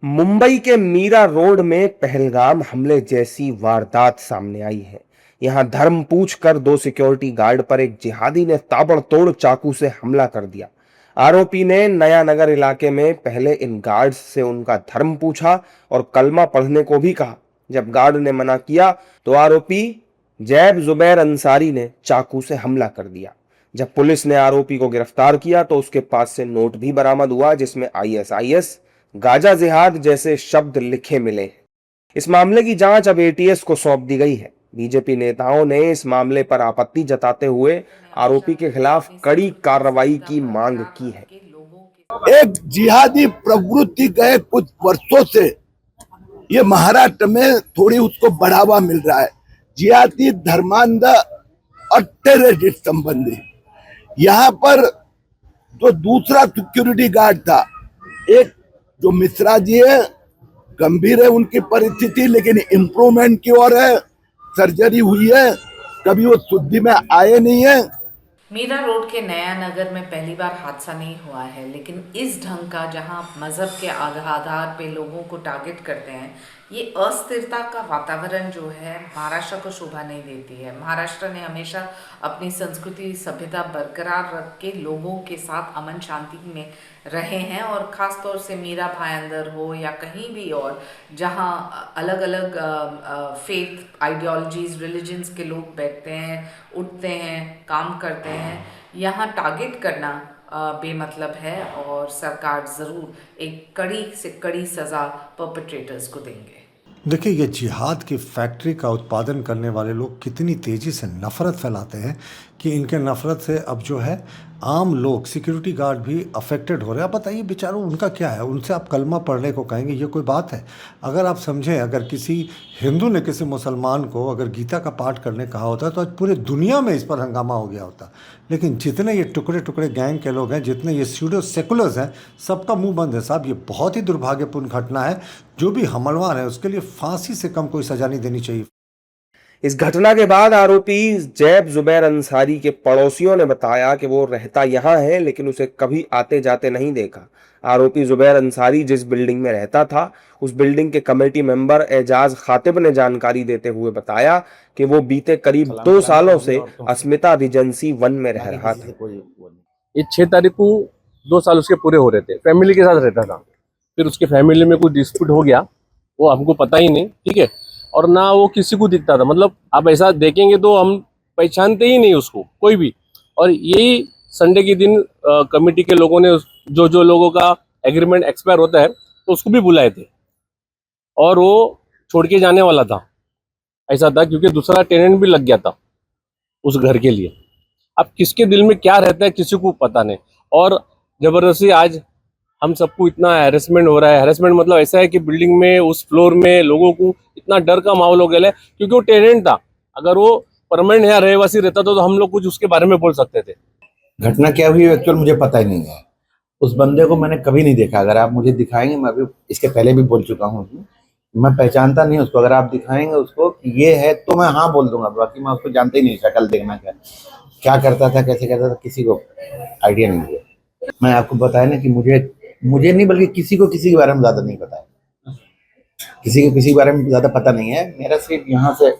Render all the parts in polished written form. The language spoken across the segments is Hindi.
मुंबई के मीरा रोड में पहलगाम हमले जैसी वारदात सामने आई है। यहां धर्म पूछकर दो सिक्योरिटी गार्ड पर एक जिहादी ने ताबड़तोड़ चाकू से हमला कर दिया। आरोपी ने नया नगर इलाके में पहले इन गार्ड्स से उनका धर्म पूछा और कलमा पढ़ने को भी कहा। जब गार्ड ने मना किया तो आरोपी जैब जुबैर अंसारी ने चाकू से हमला कर दिया। जब पुलिस ने आरोपी को गिरफ्तार किया तो उसके पास से नोट भी बरामद हुआ जिसमें आईएसआईएस, गाजा जिहाद जैसे शब्द लिखे मिले। इस मामले की जांच अब एटीएस को सौंप दी गई है। बीजेपी नेताओं ने इस मामले पर आपत्ति जताते हुए आरोपी के खिलाफ कड़ी कार्रवाई की मांग की है। एक जिहादी प्रवृत्ति गए कुछ वर्षों से ये महाराष्ट्र में थोड़ी उसको बढ़ावा मिल रहा है। जिहादी धर्मांध और टेररिस्ट संबंधी यहाँ पर जो दूसरा सिक्योरिटी गार्ड था, एक जो मिश्रा जी है, गंभीर है उनकी परिस्थिति, लेकिन इम्प्रूवमेंट की ओर है, सर्जरी हुई है, कभी वो शुद्धि में आए नहीं है। मीरा रोड के नया नगर में पहली बार हादसा नहीं हुआ है, लेकिन इस ढंग का जहां मजहब के आधार पे लोगों को टारगेट करते हैं, ये अस्थिरता का वातावरण जो है महाराष्ट्र को शोभा नहीं देती है। महाराष्ट्र ने हमेशा अपनी संस्कृति सभ्यता बरकरार रख के लोगों के साथ अमन शांति में रहे हैं, और ख़ास तौर से मीरा भाईंदर हो या कहीं भी और जहां अलग अलग फेथ आइडियोलॉजीज रिलीजन्स के लोग बैठते हैं, उठते हैं, काम करते हैं, यहाँ टारगेट करना बेमतलब है और सरकार ज़रूर एक कड़ी से कड़ी सज़ा परपेट्रेटर्स को देंगे। देखिए, ये जिहाद की फैक्ट्री का उत्पादन करने वाले लोग कितनी तेज़ी से नफ़रत फैलाते हैं कि इनके नफ़रत से अब जो है आम लोग, सिक्योरिटी गार्ड भी अफेक्टेड हो रहे हैं। आप बताइए बेचारों, उनका क्या है? उनसे आप कलमा पढ़ने को कहेंगे? ये कोई बात है? अगर आप समझें, अगर किसी हिंदू ने किसी मुसलमान को अगर गीता का पाठ करने कहा होता तो आज पूरे दुनिया में इस पर हंगामा हो गया होता। लेकिन जितने ये टुकड़े टुकड़े गैंग के लोग हैं, जितने ये स्यूडो सेकुलर्स हैं, सबका मुंह बंद है। साहब, ये बहुत ही दुर्भाग्यपूर्ण घटना है। जो भी हमलवार है उसके लिए फांसी से कम कोई सजा नहीं देनी चाहिए। इस घटना के बाद आरोपी जैब जुबैर अंसारी के पड़ोसियों ने बताया कि वो रहता यहाँ है, लेकिन उसे कभी आते जाते नहीं देखा। आरोपी जुबैर अंसारी जिस बिल्डिंग में रहता था, उस बिल्डिंग के कमेटी मेंबर एजाज खातिब ने जानकारी देते हुए बताया कि वो बीते करीब 2 सालों से अस्मिता रिजेंसी 1 में रह रहा था। ये 6 तारीख को 2 साल उसके पूरे हो रहे थे। फैमिली के साथ रहता था, फिर उसके फैमिली में कुछ डिस्प्यूट हो गया, वो हमको पता ही नहीं, ठीक है, और ना वो किसी को दिखता था। मतलब आप ऐसा देखेंगे तो हम पहचानते ही नहीं उसको कोई भी। और यही संडे के दिन कमेटी के लोगों ने जो लोगों का एग्रीमेंट एक्सपायर होता है तो उसको भी बुलाए थे, और वो छोड़ के जाने वाला था। ऐसा था क्योंकि दूसरा टेनेंट भी लग गया था उस घर के लिए। अब किसके दिल में क्या रहता है किसी को पता नहीं। और जबरदस्ती आज हम सबको इतना हैरेसमेंट हो रहा है। हैरेसमेंट मतलब ऐसा है कि बिल्डिंग में उस फ्लोर में लोगों को इतना डर का माहौल हो गया है, क्योंकि वो टेनेंट था। अगर वो परमानेंट यहाँ रहवासी रहता तो हम लोग कुछ उसके बारे में बोल सकते थे। घटना क्या हुई एक्चुअल मुझे पता ही नहीं है। उस बंदे को मैंने कभी नहीं देखा। अगर आप मुझे दिखाएंगे, मैं अभी इसके पहले भी बोल चुका हूँ, मैं पहचानता नहीं उसको। अगर आप दिखाएंगे उसको कि ये है तो मैं हाँ बोल दूंगा, बाकी मैं उसको जानते ही नहीं। शक्ल देखना क्या करता था, कैसे करता था, किसी को आइडिया नहीं है। मैं आपको बताया ना कि मुझे नहीं, बल्कि किसी को किसी के बारे में ज्यादा नहीं पता है। किसी के बारे में ज्यादा पता नहीं है। मेरा सिर्फ यहाँ से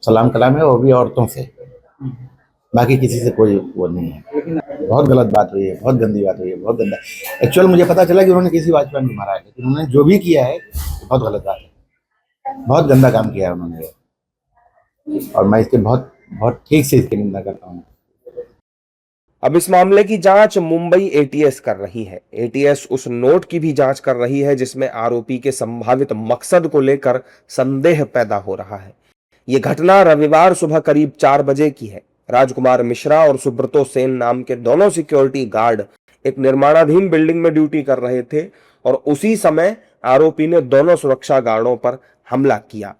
सलाम कलाम है, वो भी औरतों से, बाकी किसी से कोई वो नहीं है। बहुत गलत बात हुई है, बहुत गंदी बात हुई है, बहुत गंदा। एक्चुअल मुझे पता चला कि उन्होंने किसी वाचमैन को मारा है, लेकिन उन्होंने जो भी किया है बहुत गलत बात है। बहुत गंदा काम किया है उन्होंने, और मैं इसके बहुत बहुत ठीक से इसकी निंदा करता हूँ। अब इस मामले की जांच मुंबई एटीएस कर रही है। एटीएस उस नोट की भी जांच कर रही है जिसमें आरोपी के संभावित मकसद को लेकर संदेह पैदा हो रहा है। यह घटना रविवार सुबह करीब 4 बजे की है। राजकुमार मिश्रा और सुब्रतो सेन नाम के दोनों सिक्योरिटी गार्ड एक निर्माणाधीन बिल्डिंग में ड्यूटी कर रहे थे, और उसी समय आरोपी ने दोनों सुरक्षा गार्डों पर हमला किया।